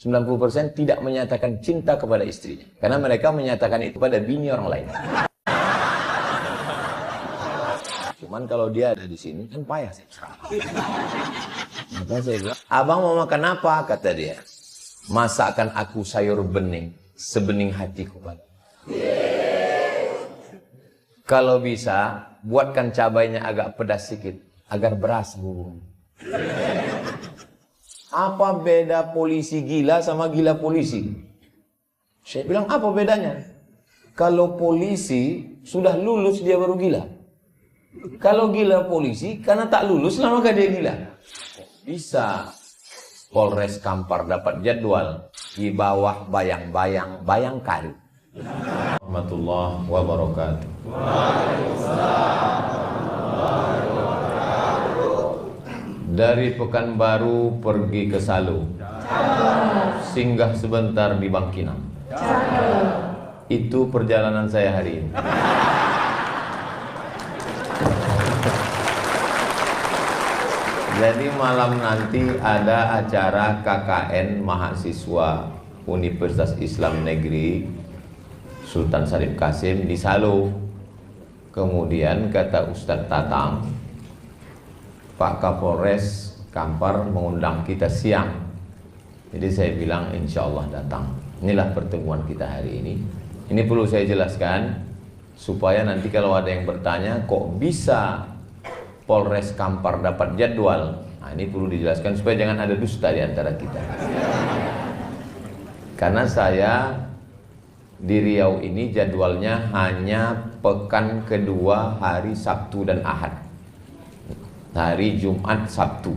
90% tidak menyatakan cinta kepada istrinya. Karena mereka menyatakan itu pada bini orang lain. Cuman kalau dia ada di sini kan payah sih. Maka saya bilang, abang mau makan apa? Kata dia. Masakan aku sayur bening, sebening hatiku. Kalau bisa, buatkan cabainya agak pedas sedikit, agar berasa bumbu. Apa beda polisi gila sama gila polisi? Saya bilang, apa bedanya? Kalau polisi sudah lulus dia baru gila. Kalau gila polisi karena tak lulus maka dia gila. Bisa Polres Kampar dapat jadwal di bawah bayang-bayang Bayangkari. Warahmatullahi wabarakatuh. Dari Pekanbaru pergi ke Salo, singgah sebentar di Bangkinang. Itu perjalanan saya hari ini. Jadi malam nanti ada acara KKN mahasiswa Universitas Islam Negeri Sultan Syarif Kasim di Salo. Kemudian kata Ustadz Tatang, Pak Kapolres Kampar mengundang kita siang. Jadi saya bilang insya Allah datang. Inilah pertemuan kita hari ini. Ini perlu saya jelaskan supaya nanti kalau ada yang bertanya kok bisa Polres Kampar dapat jadwal. Nah, ini perlu dijelaskan supaya jangan ada dusta di antara kita. Karena saya di Riau ini jadwalnya hanya pekan kedua hari Sabtu dan Ahad. Hari Jumat Sabtu,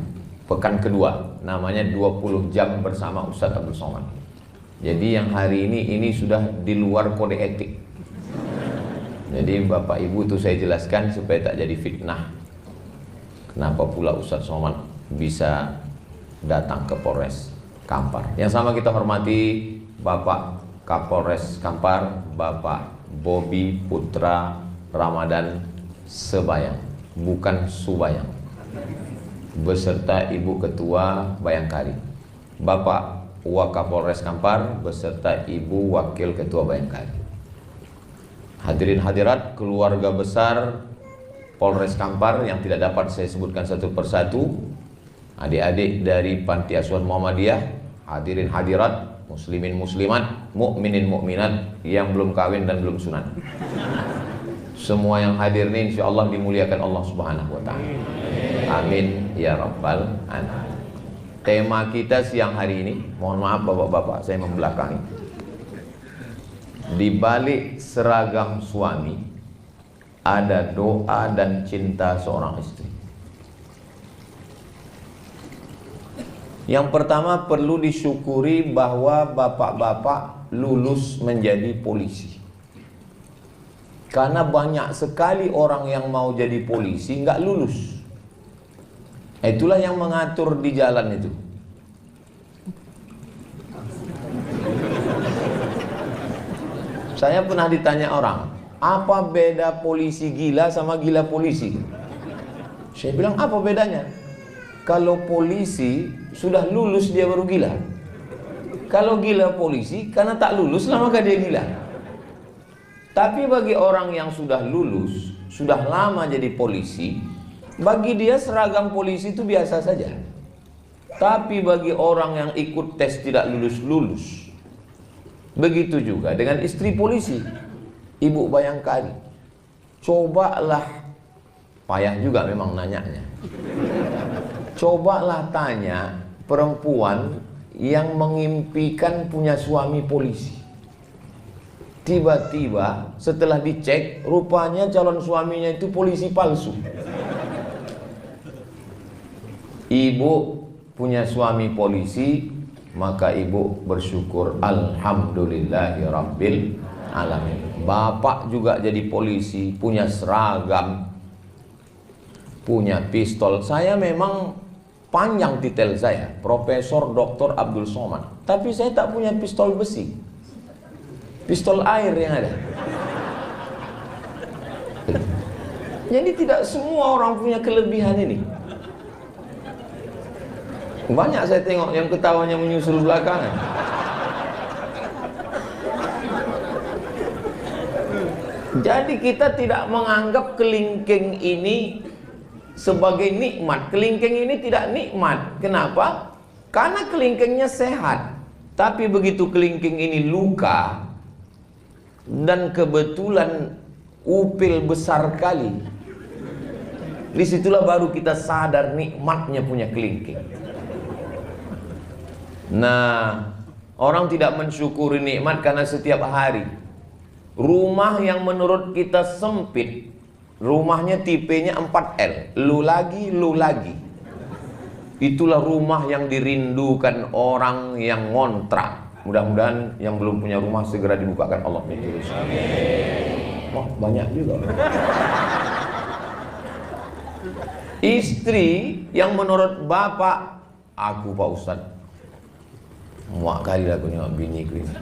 pekan kedua, namanya 20 jam bersama Ustadz Abdul Somad. Jadi yang hari ini sudah di luar kode etik. Jadi Bapak Ibu itu saya jelaskan supaya tak jadi fitnah. Kenapa pula Ustadz Somad bisa datang ke Polres Kampar. Yang sama kita hormati Bapak Kapolres Kampar, Bapak Bobi Putra Ramadan Sebayang, bukan Subayang, beserta Ibu Ketua Bayangkari, Bapak Wakapolres Kampar beserta Ibu Wakil Ketua Bayangkari. Hadirin hadirat keluarga besar Polres Kampar yang tidak dapat saya sebutkan satu persatu, adik-adik dari Panti Asuhan Muhammadiyah, hadirin hadirat, muslimin muslimat, mukminin mukminat yang belum kawin dan belum sunat. Semua yang hadir ini insya Allah dimuliakan Allah Subhanahu wa Ta'ala. Amin ya rabbal alamin. Tema kita siang hari ini, mohon maaf bapak-bapak saya membelakangi. Di balik seragam suami ada doa dan cinta seorang istri. Yang pertama perlu disyukuri bahwa bapak-bapak lulus menjadi polisi. Karena banyak sekali orang yang mau jadi polisi nggak lulus. Itulah yang mengatur di jalan itu. Saya pernah ditanya orang, apa beda polisi gila sama gila polisi? Saya bilang, apa bedanya? Kalau polisi sudah lulus dia baru gila. Kalau gila polisi karena tak lulus maka dia gila. Tapi bagi orang yang sudah lulus, sudah lama jadi polisi, bagi dia seragam polisi itu biasa saja. Tapi bagi orang yang ikut tes tidak lulus-lulus, begitu juga dengan istri polisi, Ibu Bayangkari. Cobalah, payah juga memang nanyanya. Cobalah tanya perempuan yang mengimpikan punya suami polisi. Tiba-tiba setelah dicek, rupanya calon suaminya itu polisi palsu. Ibu punya suami polisi, maka ibu bersyukur alhamdulillahirabbil alamin. Bapak juga jadi polisi, punya seragam, punya pistol. Saya memang panjang titel saya, Profesor Dr. Abdul Somad, tapi saya tak punya pistol besi, pistol air yang ada. Jadi tidak semua orang punya kelebihan ini. Banyak saya tengok yang ketawanya menyusul belakangan. Jadi kita tidak menganggap kelingking ini sebagai nikmat. Kelingking ini tidak nikmat. Kenapa? Karena kelingkingnya sehat. Tapi begitu kelingking ini luka dan kebetulan upil besar kali, disitulah baru kita sadar nikmatnya punya kelingking. Nah, orang tidak mensyukuri nikmat karena setiap hari rumah yang menurut kita sempit, rumahnya tipenya 4L, lu lagi, itulah rumah yang dirindukan orang yang ngontrak. Mudah-mudahan yang belum punya rumah segera dibukakan Allah pintu. Wah, banyak juga. Istri yang menurut bapak, aku Pak Ustadz, muak kali lah aku nengok biniku ini.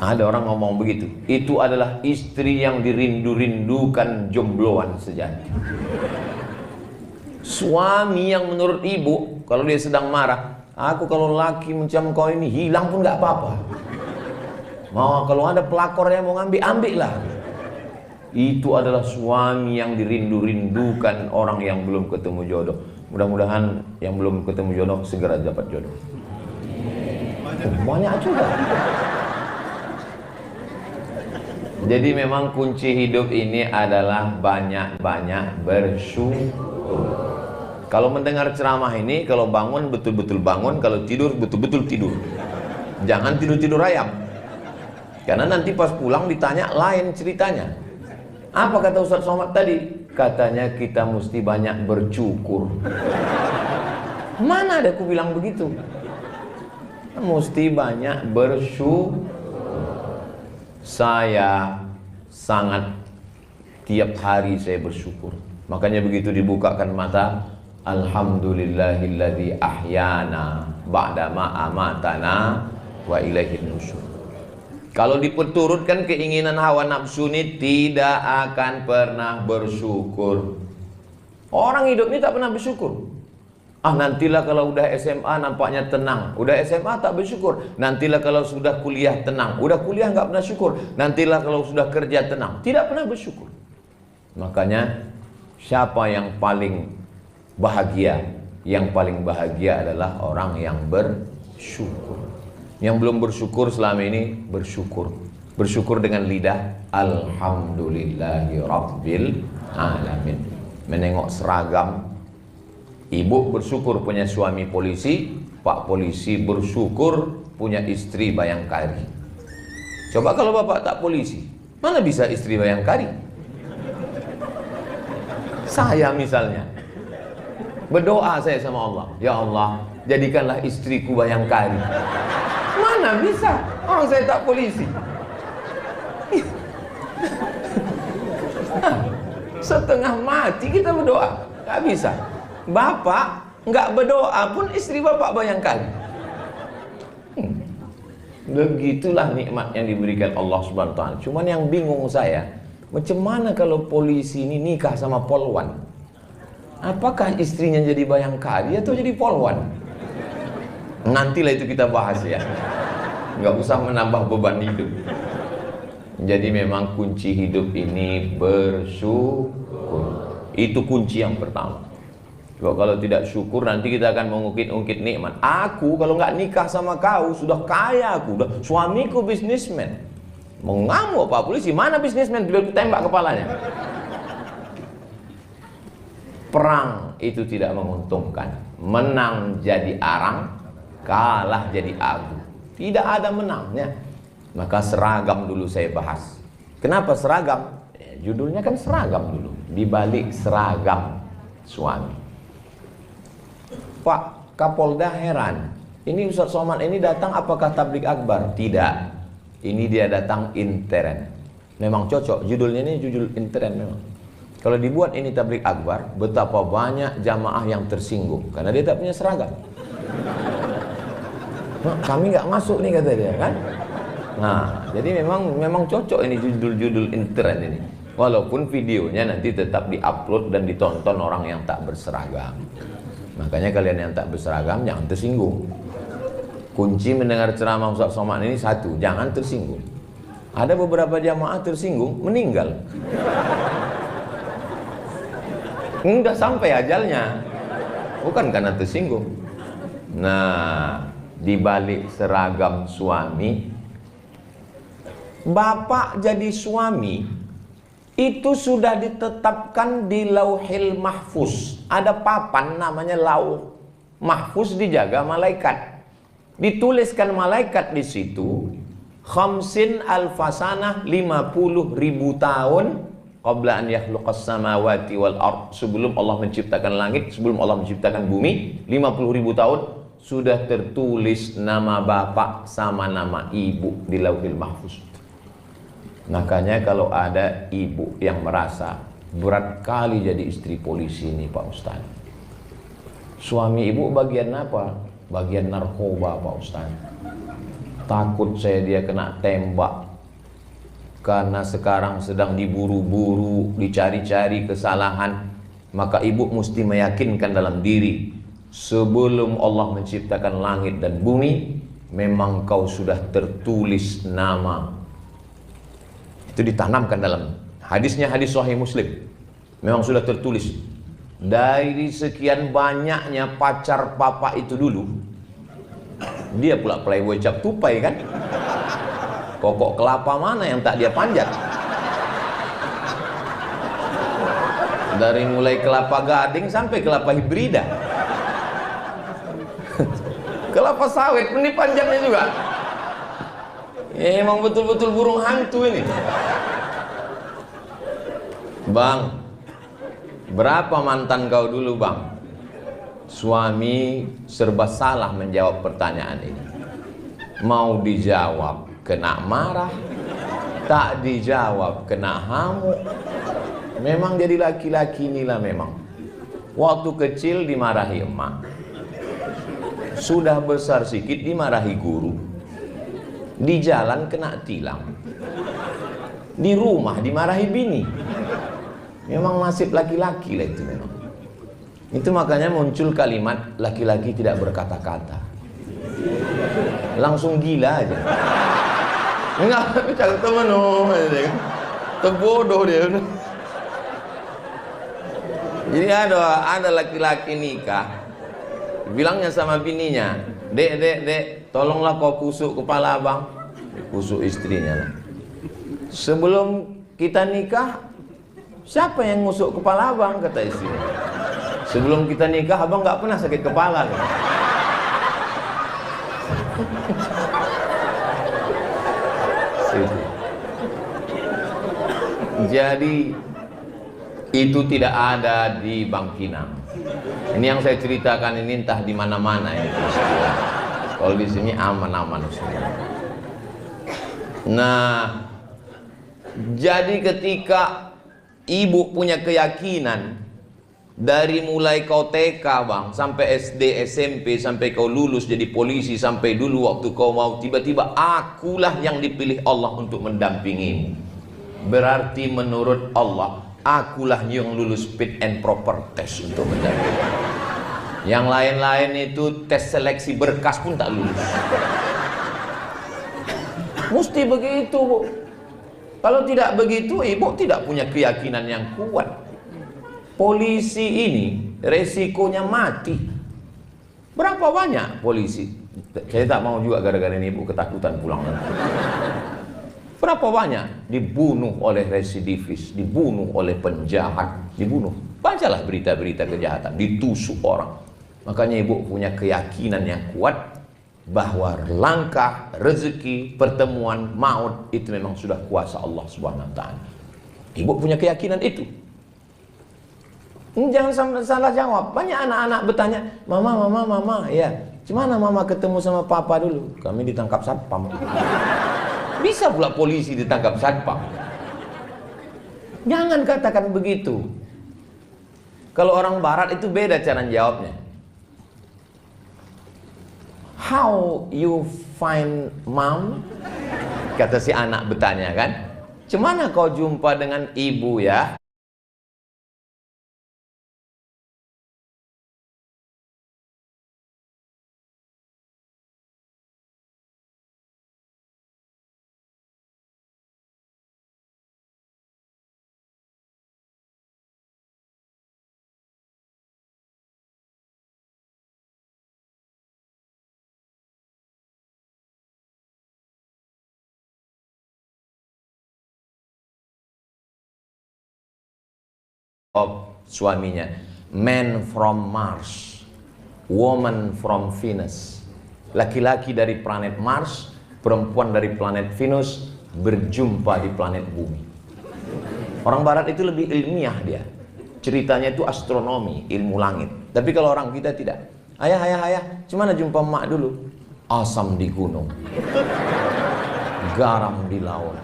Ada orang ngomong begitu. Itu adalah istri yang dirindu-rindukan jombloan sejati. Suami yang menurut ibu, kalau dia sedang marah, aku kalau laki macam kau ini hilang pun gak apa-apa. Mau kalau ada pelakor yang mau ngambil, ambil lah. Itu adalah suami yang dirindu-rindukan orang yang belum ketemu jodoh. Mudah-mudahan yang belum ketemu jodoh segera dapat jodoh. Banyak juga. Jadi memang kunci hidup ini adalah banyak-banyak bersyukur. Kalau mendengar ceramah ini, kalau bangun betul-betul bangun, kalau tidur betul-betul tidur. Jangan tidur-tidur ayam. Karena nanti pas pulang ditanya lain ceritanya. Apa kata Ustaz Somad tadi? Katanya kita mesti banyak bersyukur. Mana ada aku bilang begitu? Mesti banyak bersyukur. Saya sangat tiap hari saya bersyukur. Makanya begitu dibukakan mata, alhamdulillahilladzi ahyana ba'dama amatana wa ilaihin nusyur. Kalau diperturutkan keinginan hawa nafsu ini tidak akan pernah bersyukur. Orang hidup ini tak pernah bersyukur. Nantilah kalau udah SMA nampaknya tenang. Udah SMA tak bersyukur. Nantilah kalau sudah kuliah tenang. Udah kuliah nggak pernah syukur. Nantilah kalau sudah kerja tenang. Tidak pernah bersyukur. Makanya siapa yang paling bahagia? Yang paling bahagia adalah orang yang bersyukur. Yang belum bersyukur selama ini bersyukur. Bersyukur dengan lidah. Alhamdulillahi Rabbil Alamin. Menengok seragam. Ibu bersyukur punya suami polisi, Pak polisi bersyukur punya istri bayangkari. Coba kalau bapak tak polisi, mana bisa istri bayangkari? Saya misalnya berdoa saya sama Allah, ya Allah jadikanlah istriku bayangkari. Mana bisa, orang saya tak polisi. Setengah mati kita berdoa, gak bisa. Bapak nggak berdoa pun istri bapak bayangkan. Begitulah nikmat yang diberikan Allah Subhanahu wa taala. Cuman yang bingung saya, macam mana kalau polisi ini nikah sama polwan? Apakah istrinya jadi bayangkari atau jadi polwan? Nantilah itu kita bahas ya. Nggak usah menambah beban hidup. Jadi memang kunci hidup ini bersyukur. Itu kunci yang pertama. Kalau tidak syukur nanti kita akan mengungkit-ungkit nikmat. Aku kalau nggak nikah sama kau sudah kaya, aku udah suamiku bisnismen. Mengamuk Pak polisi, mana bisnismen? Beliau tembak kepalanya. Perang itu tidak menguntungkan. Menang jadi arang, kalah jadi abu. Tidak ada menangnya. Maka seragam dulu saya bahas. Kenapa seragam? Judulnya kan seragam dulu. Di balik seragam suami. Pak Kapolda heran, ini Ustaz Somad ini datang apakah tablik akbar? Tidak, ini dia datang intern. Memang cocok, judulnya ini judul intern memang. Kalau dibuat ini tablik akbar, betapa banyak jamaah yang tersinggung karena dia tak punya seragam. Nah, kami nggak masuk nih kata dia kan. Nah, jadi memang cocok ini judul-judul intern ini. Walaupun videonya nanti tetap diupload dan ditonton orang yang tak berseragam. Makanya kalian yang tak berseragam jangan tersinggung. Kunci mendengar ceramah Ustaz Somad ini satu, jangan tersinggung. Ada beberapa jamaah tersinggung, meninggal. Enggak sampai ajalnya, bukan karena tersinggung. Nah, di balik seragam suami, bapak jadi suami itu sudah ditetapkan di Lauhil Mahfuz. Ada papan namanya Lauh Mahfuz, dijaga malaikat. Dituliskan malaikat di situ, khamsin alfasanah, 50.000 tahun qabla an yakhluqas samawati wal ard, sebelum Allah menciptakan langit, sebelum Allah menciptakan bumi, 50.000 tahun sudah tertulis nama bapak sama nama ibu di Lauhil Mahfuz. Makanya kalau ada ibu yang merasa berat kali jadi istri polisi ini Pak Ustaz, suami ibu bagian apa? Bagian narkoba Pak Ustaz. Takut saya dia kena tembak, karena sekarang sedang diburu-buru, dicari-cari kesalahan. Maka ibu mesti meyakinkan dalam diri, sebelum Allah menciptakan langit dan bumi, memang kau sudah tertulis nama. Itu ditanamkan dalam hadisnya, hadis Sahih Muslim. Memang sudah tertulis. Dari sekian banyaknya pacar papa itu dulu, dia pula playboy cap tupai kan. Pokok kelapa mana yang tak dia panjat? Dari mulai kelapa gading sampai kelapa hibrida. Kelapa sawit ini panjangnya juga. Emang betul-betul burung hantu ini. Bang, berapa mantan kau dulu bang? Suami serba salah menjawab pertanyaan ini. Mau dijawab kena marah, tak dijawab kena hamuk. Memang jadi laki-laki inilah memang. Waktu kecil dimarahi emak, sudah besar sikit dimarahi guru, di jalan kena tilang, di rumah dimarahi bini. Memang nasib laki-laki lah itu memang. Itu makanya muncul kalimat laki-laki tidak berkata-kata, langsung gila aja. Enggak, cakap teman terbodoh dia. Jadi ada laki-laki nikah, bilangnya sama bininya, dek, tolonglah kau kusuk kepala abang. Kusuk istrinya lah. Sebelum kita nikah, siapa yang ngusuk kepala abang? Kata istrinya. Sebelum kita nikah, abang nggak pernah sakit kepala. Jadi itu tidak ada di Bangkinang. Ini yang saya ceritakan ini entah di mana-mana ya. Kalau di sini aman-aman semua. Nah, jadi ketika ibu punya keyakinan, dari mulai kau TK bang, sampai SD, SMP, sampai kau lulus jadi polisi, sampai dulu waktu kau mau tiba-tiba akulah yang dipilih Allah untuk mendampingimu. Berarti menurut Allah, akulah yang lulus fit and proper test untuk mendampingi. Yang lain-lain itu tes seleksi berkas pun tak lulus. Mesti begitu bu. Kalau tidak begitu, ibu tidak punya keyakinan yang kuat. Polisi ini resikonya mati. Berapa banyak polisi? Saya tak mau juga gara-gara ini ibu ketakutan pulang. Berapa banyak dibunuh oleh residivis, dibunuh oleh penjahat, dibunuh. Bacalah berita-berita kejahatan, ditusuk orang. Makanya ibu punya keyakinan yang kuat bahwa langkah, rezeki, pertemuan, maut itu memang sudah kuasa Allah Subhanahu wa taala. Ibu punya keyakinan itu. Jangan salah jawab. Banyak anak-anak bertanya, mama, ya, gimana mama ketemu sama papa dulu? Kami ditangkap satpam. Bisa pula polisi ditangkap satpam. Jangan katakan begitu. Kalau orang barat itu beda cara jawabnya. How you find mom? Kata si anak bertanya kan. Cemana kau jumpa dengan ibu ya? suaminya, man from Mars, woman from Venus. Laki-laki dari planet Mars, perempuan dari planet Venus berjumpa di planet bumi. Orang barat itu lebih ilmiah dia. Ceritanya itu astronomi, ilmu langit. Tapi kalau orang kita tidak. Ayah, gimana jumpa emak dulu? Asam di gunung, garam di laut.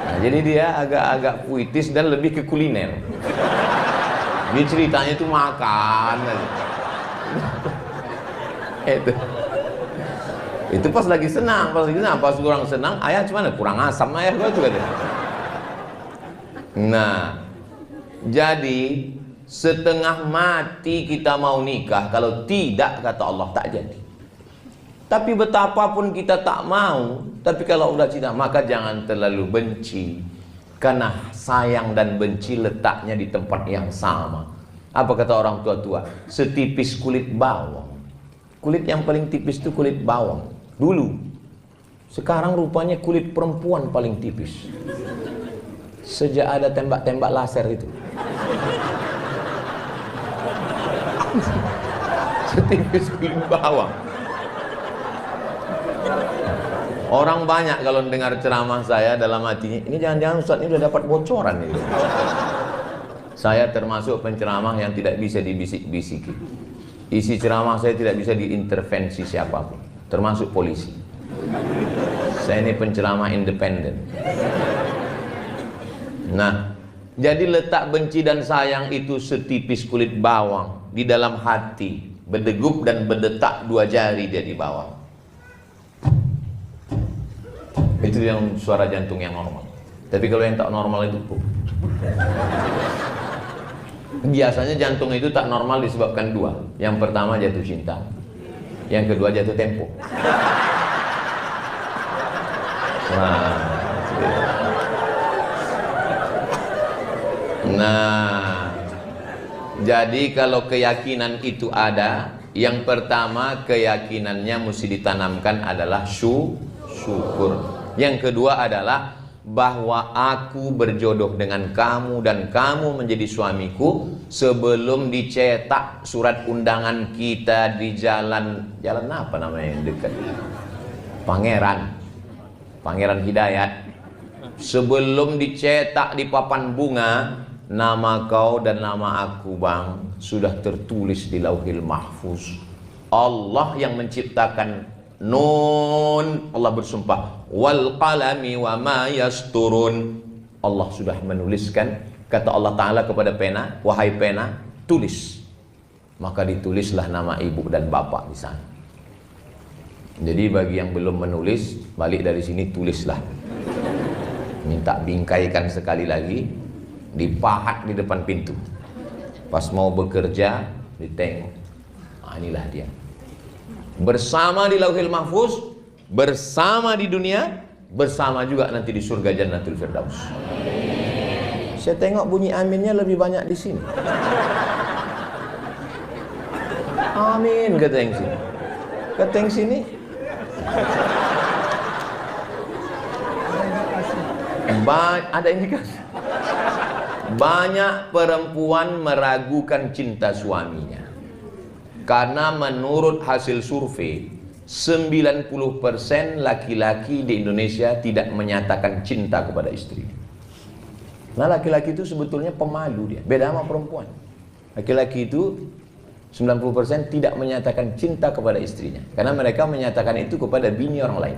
Nah, jadi dia agak-agak puitis dan lebih ke kuliner. Dia ceritanya itu makan. Itu pas lagi senang, pas kurang senang, ayah gimana? Kurang asam ayah gua juga deh. Nah, jadi setengah mati kita mau nikah, kalau tidak kata Allah tak jadi. Tapi betapapun kita tak mau, tapi kalau udah cinta maka jangan terlalu benci. Karena sayang dan benci letaknya di tempat yang sama. Apa kata orang tua-tua? Setipis kulit bawang. Kulit yang paling tipis itu kulit bawang dulu. Sekarang rupanya kulit perempuan paling tipis. Sejak ada tembak-tembak laser itu. Setipis kulit bawang. Orang banyak kalau dengar ceramah saya dalam hatinya, ini jangan-jangan Ustaz ini udah dapat bocoran ini. Saya termasuk penceramah yang tidak bisa dibisik-bisiki. Isi ceramah saya tidak bisa diintervensi siapapun, termasuk polisi. Saya ini penceramah independen. Nah, jadi letak benci dan sayang itu setipis kulit bawang di dalam hati, berdegup dan berdetak 2 jari dia di bawah. Itu yang suara jantung yang normal. Tapi kalau yang tak normal itu biasanya jantung itu tak normal disebabkan 2. Yang pertama jatuh cinta, yang kedua jatuh tempo. Nah, jadi kalau keyakinan itu ada, yang pertama keyakinannya mesti ditanamkan adalah syukur. Yang kedua adalah bahwa aku berjodoh dengan kamu dan kamu menjadi suamiku sebelum dicetak surat undangan kita di jalan apa namanya yang dekat? Pangeran Hidayat. Sebelum dicetak di papan bunga, nama kau dan nama aku bang sudah tertulis di Lauhil Mahfuz. Allah yang menciptakan Nun, Allah bersumpah, wal qalami wa ma yasturun. Allah sudah menuliskan, kata Allah Ta'ala kepada pena, wahai pena, tulis. Maka ditulislah nama ibu dan bapak di sana. Jadi bagi yang belum menulis, balik dari sini tulislah. Minta bingkaikan sekali lagi, dipahat di depan pintu. Pas mau bekerja, ditengok. Nah, inilah dia. Bersama di Lauhil Mahfuz, bersama di dunia, bersama juga nanti di surga Jannatul Firdaus. Saya tengok bunyi aminnya lebih banyak di sini. Amin kata yang sini. Kata yang sini. Ada indikasi. Banyak perempuan meragukan cinta suaminya. Karena menurut hasil survei 90% laki-laki di Indonesia tidak menyatakan cinta kepada istri. Nah, laki-laki itu sebetulnya pemalu dia, beda sama perempuan. Laki-laki itu 90% tidak menyatakan cinta kepada istrinya, karena mereka menyatakan itu kepada bini orang lain.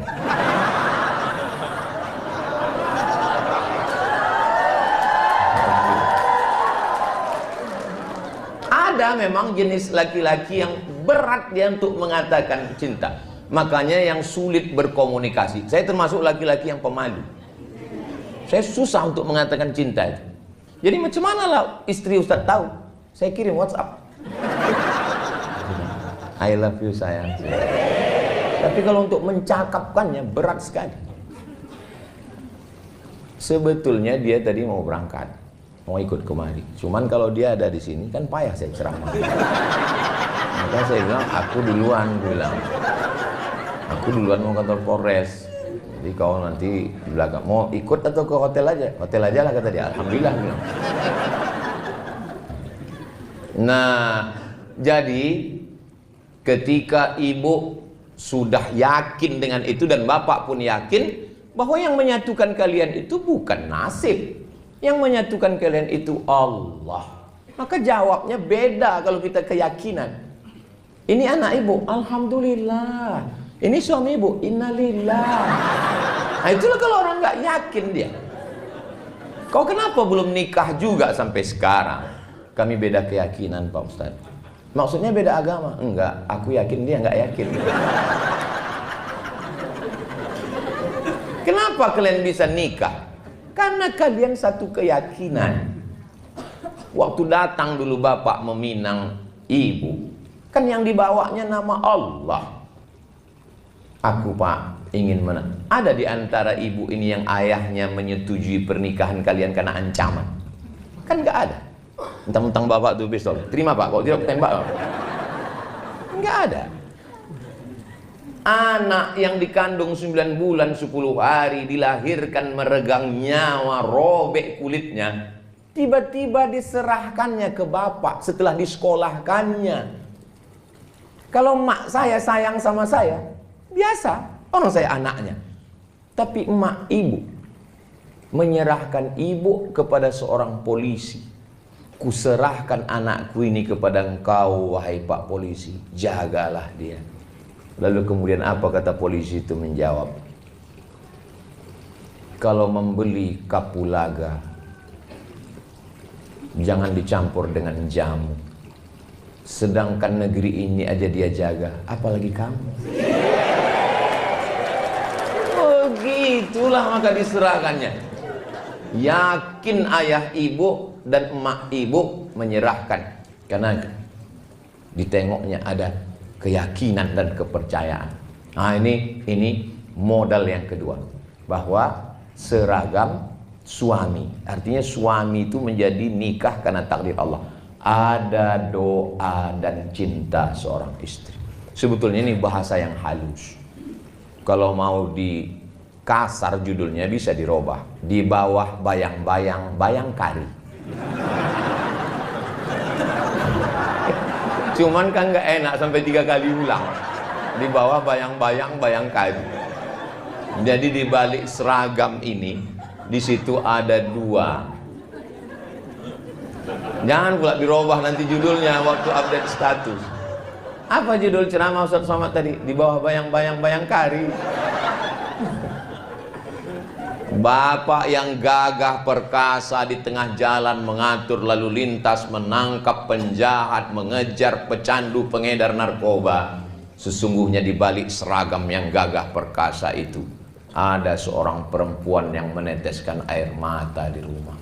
Ada memang jenis laki-laki yang berat dia untuk mengatakan cinta. Makanya yang sulit berkomunikasi. Saya termasuk laki-laki yang pemalu. Saya susah untuk mengatakan cinta itu. Jadi macam mana lah istri Ustaz tahu? Saya kirim WhatsApp. I love you sayang. Tapi kalau untuk mencakapkannya berat sekali. Sebetulnya dia tadi mau berangkat, mau ikut kemari. Cuman kalau dia ada di sini kan payah saya ceramah. Maka saya bilang, aku duluan mau kantor Polres. Jadi kau nanti di belakang mau ikut atau ke hotel aja? Hotel aja lah kata dia. Alhamdulillah bilang. Nah, jadi ketika ibu sudah yakin dengan itu dan bapak pun yakin bahwa yang menyatukan kalian itu bukan nasib, yang menyatukan kalian itu Allah, maka jawabnya beda kalau kita keyakinan. Ini anak ibu, alhamdulillah. Ini suami ibu, innalillah. Nah, itulah kalau orang nggak yakin dia. Kau kenapa belum nikah juga sampai sekarang? Kami beda keyakinan Pak Ustadz. Maksudnya beda agama? Enggak, aku yakin dia nggak yakin. Kenapa kalian bisa nikah? Karena kalian satu keyakinan. Waktu datang dulu bapak meminang ibu, kan yang dibawanya nama Allah. Aku Pak ingin ada di antara ibu ini yang ayahnya menyetujui pernikahan kalian karena ancaman? Kan nggak ada. Mentang-mentang bapak tuh pistol, terima Pak, kalau tidak tembak. Nggak ada. Anak yang dikandung 9 bulan 10 hari, dilahirkan meregang nyawa, robek kulitnya, tiba-tiba diserahkannya ke bapak setelah disekolahkannya. Kalau emak saya sayang sama saya, biasa, orang saya anaknya. Tapi emak ibu menyerahkan ibu kepada seorang polisi. Kuserahkan anakku ini kepada engkau, wahai Pak Polisi, jagalah dia. Lalu kemudian apa kata polisi itu menjawab? Kalau membeli kapulaga, jangan dicampur dengan jamu. Sedangkan negeri ini aja dia jaga, apalagi kamu. Oh gitulah maka diserahkannya. Yakin ayah ibu dan emak ibu menyerahkan, karena ditengoknya ada keyakinan dan kepercayaan. Nah ini modal yang kedua, bahwa seragam suami, artinya suami itu menjadi nikah karena takdir Allah. Ada doa dan cinta seorang istri. Sebetulnya ini bahasa yang halus. Kalau mau di kasar judulnya bisa dirubah. Di bawah bayang-bayang bayangkari. Cuman kan nggak enak sampai 3 kali ulang. Di bawah bayang-bayang bayangkari. Jadi di balik seragam ini, di situ ada 2. Jangan pula dirubah nanti judulnya waktu update status. Apa judul ceramah Ustaz Somad tadi? Di bawah bayang-bayang bayangkari. Bapak yang gagah perkasa di tengah jalan mengatur lalu lintas, menangkap penjahat, mengejar pecandu pengedar narkoba. Sesungguhnya di balik seragam yang gagah perkasa itu ada seorang perempuan yang meneteskan air mata di rumah.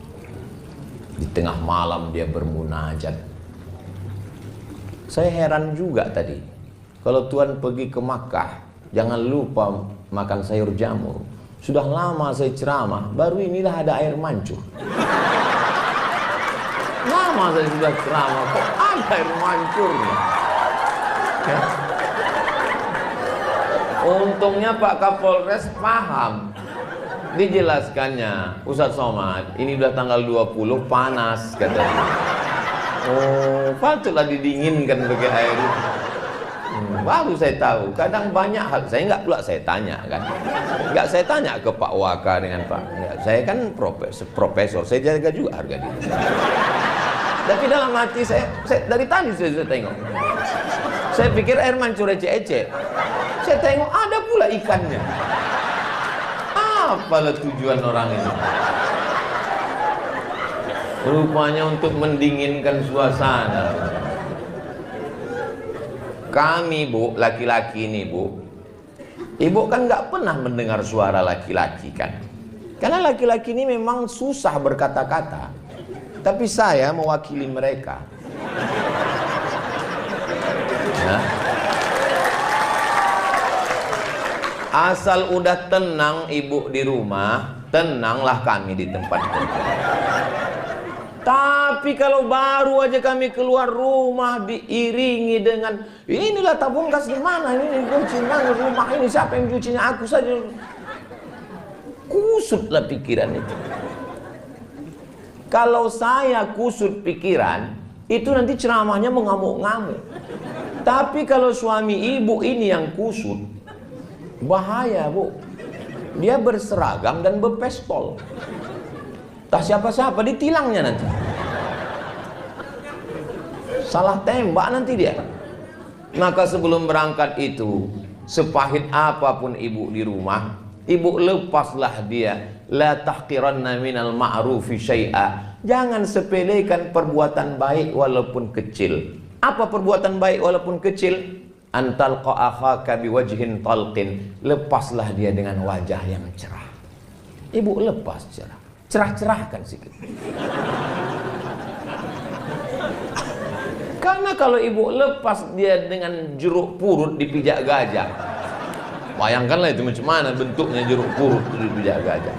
Di tengah malam dia bermunajat. Saya heran juga tadi, kalau Tuhan pergi ke Makkah, jangan lupa makan sayur jamur. Sudah lama saya ceramah, baru inilah ada air mancur. Lama saya sudah ceramah, kok ada air mancurnya? Ya. Untungnya Pak Kapolres paham. Dijelaskannya, Ustaz Somad, ini udah tanggal 20 panas katanya. Oh, patutlah didinginkan pakai air itu. Baru saya tahu, kadang banyak hal saya nggak pula saya tanya kan. Nggak saya tanya ke Pak Waka dengan Pak. Nggak, saya kan profesor, saya jaga juga harga diri. Tapi dalam hati saya dari tadi saya tengok. Saya pikir air mancur ece-ece. Saya tengok ada pula ikannya. Apalah tujuan orang ini? Rupanya untuk mendinginkan suasana. Kami Bu, laki-laki ini Bu, ibu kan nggak pernah mendengar suara laki-laki kan? Karena laki-laki ini memang susah berkata-kata. Tapi saya mewakili mereka. Nah, asal udah tenang ibu di rumah, tenanglah kami di tempat kerja. Tapi kalau baru aja kami keluar rumah diiringi dengan inilah tabung gas di mana, ini kunci mana rumah ini, siapa yang cucinya, aku saja. Kusutlah pikiran itu. Kalau saya kusut pikiran, itu nanti ceramahnya mengamuk-ngamuk. Tapi kalau suami ibu ini yang kusut, bahaya bu. Dia berseragam dan berpistol. Tak siapa-siapa ditilangnya nanti. Salah tembak nanti dia. Maka sebelum berangkat itu, sepahit apapun ibu di rumah, ibu lepaslah dia. La tahqiranna minal ma'rufi syai'a. Jangan sepelekan perbuatan baik walaupun kecil. Apa perbuatan baik walaupun kecil? Antal qa'akhaka biwajhin talqin. Lepaslah dia dengan wajah yang cerah. Ibu lepas cerah. Cerah-cerahkan sikit. Karena kalau ibu lepas dia dengan jeruk purut dipijak gajah. Bayangkanlah itu macam mana bentuknya jeruk purut dipijak gajah.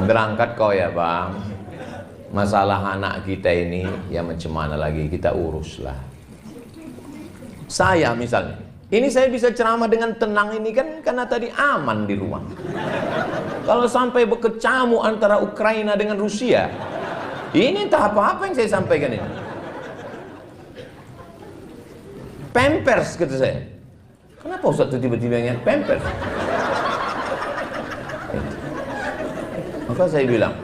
Berangkat kau ya bang. Masalah anak kita ini ya macam mana lagi, kita uruslah. Saya misalnya, ini saya bisa ceramah dengan tenang ini kan karena tadi aman di rumah. Kalau sampai berkecamuk antara Ukraina dengan Rusia, ini entah apa-apa yang saya sampaikan ini. Pampers kata saya. Kenapa Ustaz itu tiba-tiba ingat Pampers? Maka saya bilang,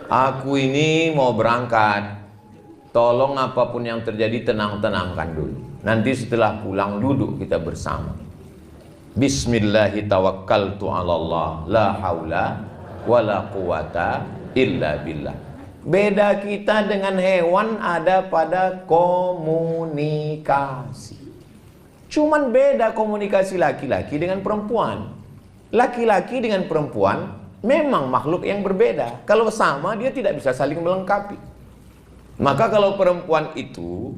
aku ini mau berangkat. Tolong apapun yang terjadi tenang-tenangkan dulu. Nanti setelah pulang duduk kita bersama. Bismillahi tawakkaltu 'ala Allah, la haula wala quwata illa billah. Beda kita dengan hewan ada pada komunikasi. Cuman beda komunikasi laki-laki dengan perempuan. Laki-laki dengan perempuan memang makhluk yang berbeda. Kalau sama dia tidak bisa saling melengkapi. Maka kalau perempuan itu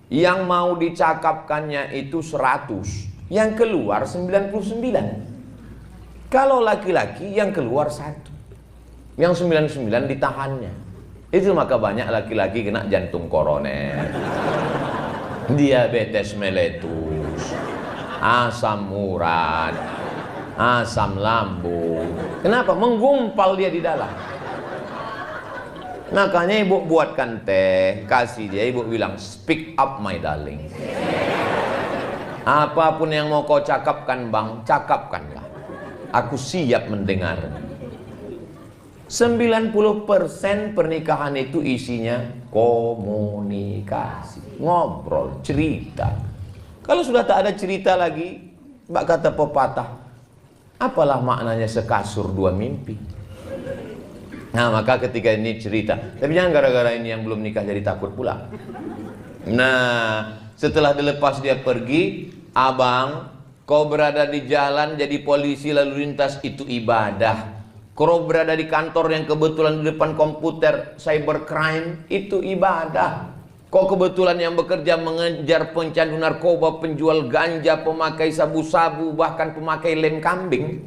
yang mau dicakapkannya itu 100, yang keluar 99. Kalau laki-laki yang keluar 1, yang 99 ditahannya. Itu maka banyak laki-laki kena jantung koroner, diabetes meletus, asam urat, asam lambung. Kenapa? Menggumpal dia di dalam. Makanya ibu buatkan teh, kasih dia, ibu bilang, speak up my darling. Apapun yang mau kau cakapkan bang, cakapkanlah. Aku siap mendengar. 90% pernikahan itu isinya komunikasi, ngobrol, cerita. Kalau sudah tak ada cerita lagi, bak kata pepatah, apalah maknanya sekasur dua mimpi. Nah maka ketika ini cerita, tapi jangan gara-gara ini yang belum nikah jadi takut pula. Nah setelah dilepas dia pergi, abang kau berada di jalan jadi polisi lalu lintas itu ibadah. Kau berada di kantor yang kebetulan di depan komputer cybercrime itu ibadah. Kau kebetulan yang bekerja mengejar pencandu narkoba, penjual ganja, pemakai sabu-sabu, bahkan pemakai lem kambing,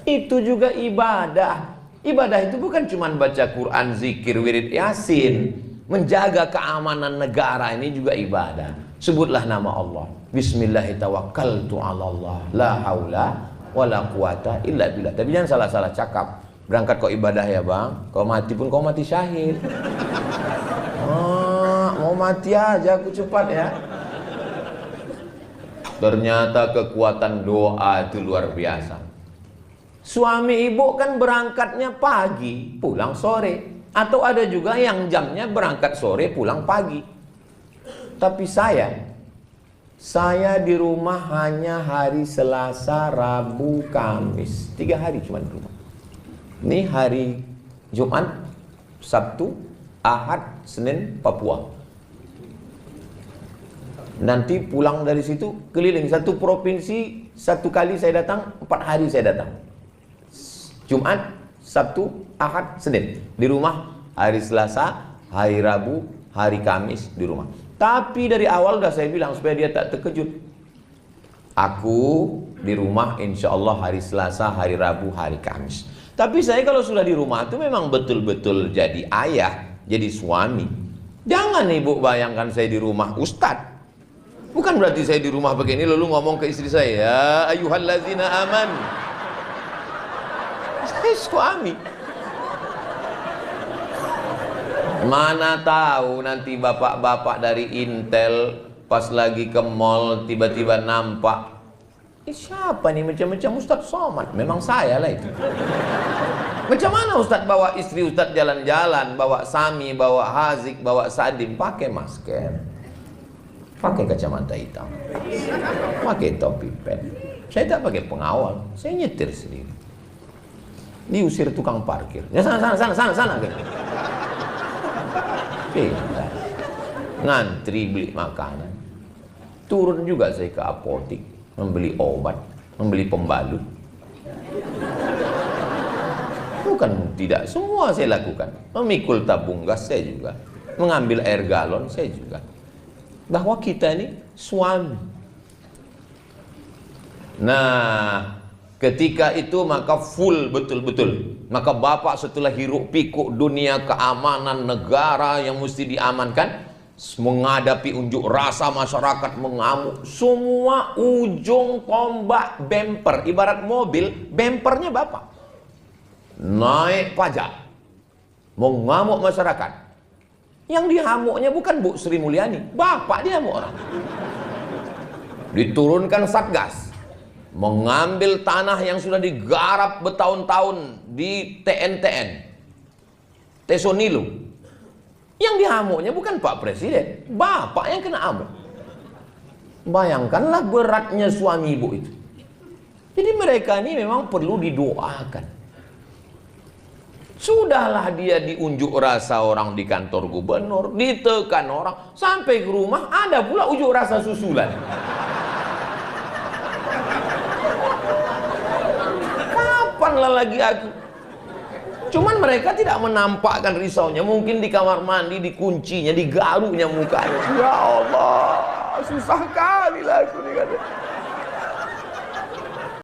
itu juga ibadah. Ibadah itu bukan cuma baca Quran, zikir, wirid, yasin. Menjaga keamanan negara ini juga ibadah. Sebutlah nama Allah. Bismillahirrahmanirrahim. La haula wala quwata illa billah. Tapi jangan salah-salah cakap. Berangkat kau ibadah ya bang, kau mati pun kau mati syahid. Mau mati aja aku cepat ya. Ternyata kekuatan doa itu luar biasa. Suami ibu kan berangkatnya pagi, pulang sore. Atau ada juga yang jamnya berangkat sore, pulang pagi. Tapi saya di rumah hanya hari Selasa, Rabu, Kamis. 3 hari cuma di rumah. Ini hari Jumat, Sabtu, Ahad, Senin, Papua. Nanti pulang dari situ keliling satu provinsi, 1 kali saya datang, 4 hari saya datang. Jumat, Sabtu, Ahad, Senin di rumah, hari Selasa, hari Rabu, hari Kamis di rumah. Tapi dari awal udah saya bilang supaya dia tak terkejut. Aku di rumah insya Allah hari Selasa, hari Rabu, hari Kamis. Tapi saya kalau sudah di rumah itu memang betul-betul jadi ayah, jadi suami. Jangan ibu bayangkan saya di rumah ustadz. Bukan berarti saya di rumah begini lalu ngomong ke istri saya, ya ayyuhallazina aman. Saya suami. Mana tahu nanti bapak-bapak dari Intel pas lagi ke mall tiba-tiba nampak, siapa nih macam-macam Ustadz Somad? Memang saya lah itu. Macam mana Ustadz bawa istri Ustadz jalan-jalan, bawa Sami, bawa Hazik, bawa Sadim, pakai masker, pakai kacamata hitam, pakai topi pen. Saya tak pakai pengawal, saya nyetir sendiri. Diusir tukang parkir. Ya sana. Pindah. Ngantri beli makanan. Turun juga saya ke apotik, membeli obat, membeli pembalut. Bukan tidak, semua saya lakukan. Memikul tabung gas saya juga, mengambil air galon saya juga. Bahwa kita ini suami. Nah, ketika itu maka full betul-betul. Maka bapak setelah hiruk pikuk dunia keamanan negara yang mesti diamankan, menghadapi unjuk rasa masyarakat mengamuk, semua ujung tombak bemper, ibarat mobil, bempernya bapak. Naik pajak, mengamuk masyarakat. Yang dihamuknya bukan Bu Sri Mulyani, bapak dihamuk orang. Diturunkan Satgas, mengambil tanah yang sudah digarap bertahun-tahun di TNTN, Tesonilo. Yang dihamuknya bukan Pak Presiden, bapak yang kena amuk. Bayangkanlah beratnya suami ibu itu. Jadi mereka ini memang perlu didoakan. Sudahlah dia diunjuk rasa orang di kantor gubernur, ditekan orang, sampai ke rumah ada pula unjuk rasa susulan. Kapanlah lagi aku? Cuman mereka tidak menampakkan risaunya. Mungkin di kamar mandi dikuncinya, digaruknya mukanya. Ya Allah, susah kali lah aku nih.